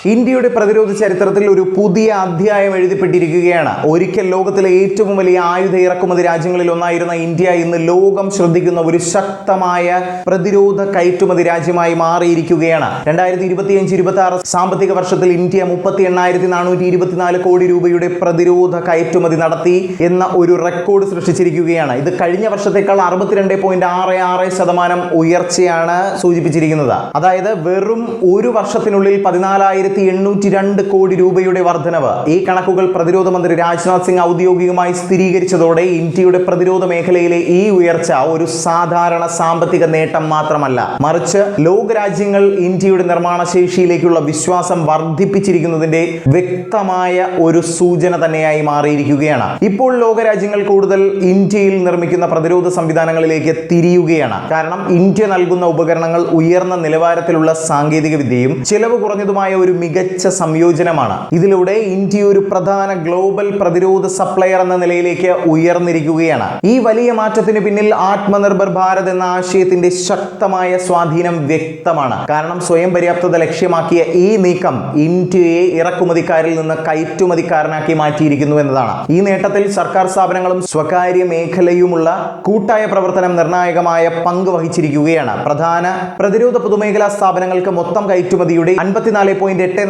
ഇന്ത്യയുടെ പ്രതിരോധ ചരിത്രത്തിൽ ഒരു പുതിയ അധ്യായം എഴുതപ്പെട്ടിരിക്കുകയാണ്. ഒരിക്കൽ ലോകത്തിലെ ഏറ്റവും വലിയ ആയുധ ഇറക്കുമതി രാജ്യങ്ങളിൽ ഒന്നായിരുന്ന ഇന്ത്യ ഇന്ന് ലോകം ശ്രദ്ധിക്കുന്ന ഒരു ശക്തമായ പ്രതിരോധ കയറ്റുമതി രാജ്യമായി മാറിയിരിക്കുകയാണ്. 2025-26 സാമ്പത്തിക വർഷത്തിൽ ഇന്ത്യ 38,424 കോടി രൂപയുടെ പ്രതിരോധ കയറ്റുമതി നടത്തി എന്ന ഒരു റെക്കോർഡ് സൃഷ്ടിച്ചിരിക്കുകയാണ്. ഇത് കഴിഞ്ഞ വർഷത്തേക്കാൾ 62.66% ഉയർച്ചയാണ് സൂചിപ്പിച്ചിരിക്കുന്നത്. അതായത് വെറും ഒരു വർഷത്തിനുള്ളിൽ 14,802 കോടി രൂപയുടെ വർധനവ്. ഈ കണക്കുകൾ പ്രതിരോധ മന്ത്രി രാജ്നാഥ് സിംഗ് ഔദ്യോഗികമായി സ്ഥിരീകരിച്ചതോടെ ഇന്ത്യയുടെ പ്രതിരോധ മേഖലയിലെ ഈ ഉയർച്ച ഒരു സാധാരണ സാമ്പത്തിക നേട്ടം മാത്രമല്ല, മറിച്ച് ലോകരാജ്യങ്ങൾ ഇന്ത്യയുടെ നിർമ്മാണ ശേഷിയിലേക്കുള്ള വിശ്വാസം വർദ്ധിപ്പിച്ചിരിക്കുന്നതിന്റെ വ്യക്തമായ ഒരു സൂചന തന്നെയായി മാറിയിരിക്കുകയാണ്. ഇപ്പോൾ ലോകരാജ്യങ്ങൾ കൂടുതൽ ഇന്ത്യയിൽ നിർമ്മിക്കുന്ന പ്രതിരോധ സംവിധാനങ്ങളിലേക്ക് തിരിയുകയാണ്. കാരണം ഇന്ത്യ നൽകുന്ന ഉപകരണങ്ങൾ ഉയർന്ന നിലവാരത്തിലുള്ള സാങ്കേതിക വിദ്യയും ചെലവ് കുറഞ്ഞതുമായ ഒരു മികച്ച സംയോജനമാണ്. ഇതിലൂടെ ഇന്ത്യ ഒരു പ്രധാന ഗ്ലോബൽ പ്രതിരോധ സപ്ലയർ എന്ന നിലയിലേക്ക് ഉയർന്നിരിക്കുകയാണ്. ഈ വലിയ മാറ്റത്തിന് പിന്നിൽ ആത്മനിർഭർ ഭാരത് എന്ന ആശയത്തിന്റെ ശക്തമായ സ്വാധീനം വ്യക്തമാണ്. കാരണം സ്വയം പര്യാപ്തത ലക്ഷ്യമാക്കിയ ഈ നീക്കം ഇന്ത്യയെ ഇറക്കുമതിക്കാരിൽ നിന്ന് കയറ്റുമതിക്കാരനാക്കി മാറ്റിയിരിക്കുന്നു എന്നതാണ്. ഈ നേട്ടത്തിൽ സർക്കാർ സ്ഥാപനങ്ങളും സ്വകാര്യ മേഖലയുമുള്ള കൂട്ടായ പ്രവർത്തനം നിർണായകമായ പങ്ക് വഹിച്ചിരിക്കുകയാണ്. പ്രധാന പ്രതിരോധ പൊതുമേഖലാ സ്ഥാപനങ്ങൾക്ക് മൊത്തം കയറ്റുമതിയുടെ 54.84%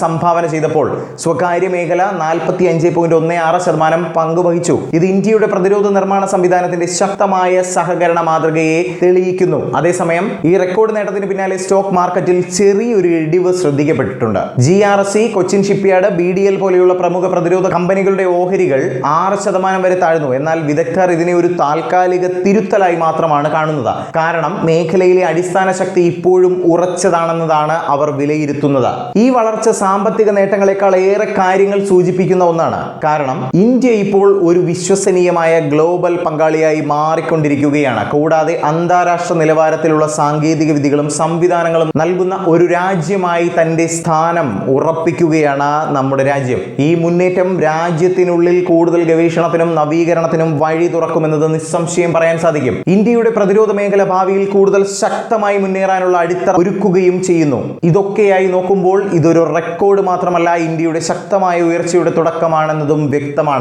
സംഭാവന ചെയ്തപ്പോൾ സ്വകാര്യ മേഖല 45.16% പങ്കുവഹിച്ചു. ഇത് ഇന്ത്യയുടെ പ്രതിരോധ നിർമ്മാണ സംവിധാനത്തിന്റെ ശക്തമായ സഹകരണ മാതൃകയെ തെളിയിക്കുന്നു. അതേസമയം ഈ റെക്കോർഡ് നേട്ടത്തിന് പിന്നാലെ സ്റ്റോക്ക് മാർക്കറ്റിൽ ചെറിയൊരു ഇടിവ് ശ്രദ്ധിക്കപ്പെട്ടിട്ടുണ്ട്. GRSE, കൊച്ചിൻ ഷിപ്പ്യാർഡ്, BDL പോലെയുള്ള പ്രമുഖ പ്രതിരോധ കമ്പനികളുടെ ഓഹരികൾ 6% വരെ താഴ്ന്നു. എന്നാൽ വിദഗ്ധർ ഇതിനെ ഒരു താൽക്കാലിക തിരുത്തലായി മാത്രമാണ് കാണുന്നത്. കാരണം മേഖലയിലെ അടിസ്ഥാന ശക്തി ഇപ്പോഴും ഉറച്ചതാണെന്നതാണ് അവർ വിലയിരുത്തുന്നത്. ഈ വളർച്ച സാമ്പത്തിക നേട്ടങ്ങളെക്കാൾ ഏറെ കാര്യങ്ങൾ സൂചിപ്പിക്കുന്ന ഒന്നാണ്. കാരണം ഇന്ത്യ ഇപ്പോൾ ഒരു വിശ്വസനീയമായ ഗ്ലോബൽ പങ്കാളിയായി മാറിക്കൊണ്ടിരിക്കുകയാണ്. കൂടാതെ അന്താരാഷ്ട്ര നിലവാരത്തിലുള്ള സാങ്കേതിക വിദ്യകളും സംവിധാനങ്ങളും നൽകുന്ന ഒരു രാജ്യമായി തന്റെ സ്ഥാനം ഉറപ്പിക്കുകയാണ് നമ്മുടെ രാജ്യം. ഈ മുന്നേറ്റം രാജ്യത്തിനുള്ളിൽ കൂടുതൽ ഗവേഷണത്തിനും നവീകരണത്തിനും വഴി തുറക്കുമെന്നത് നിസ്സംശയം പറയാൻ സാധിക്കും. ഇന്ത്യയുടെ പ്രതിരോധ മേഖല ഭാവിയിൽ കൂടുതൽ ശക്തമായി മുന്നേറാനുള്ള അടിത്തറ ഒരുക്കുകയും ചെയ്യുന്നു. ഇതൊക്കെയായി നോക്കുമ്പോൾ ഇതൊരു റെക്കോർഡ് മാത്രമല്ല, ഇന്ത്യയുടെ ശക്തമായ ഉയർച്ചയുടെ തുടക്കമാണെന്നതും വ്യക്തമാണ്.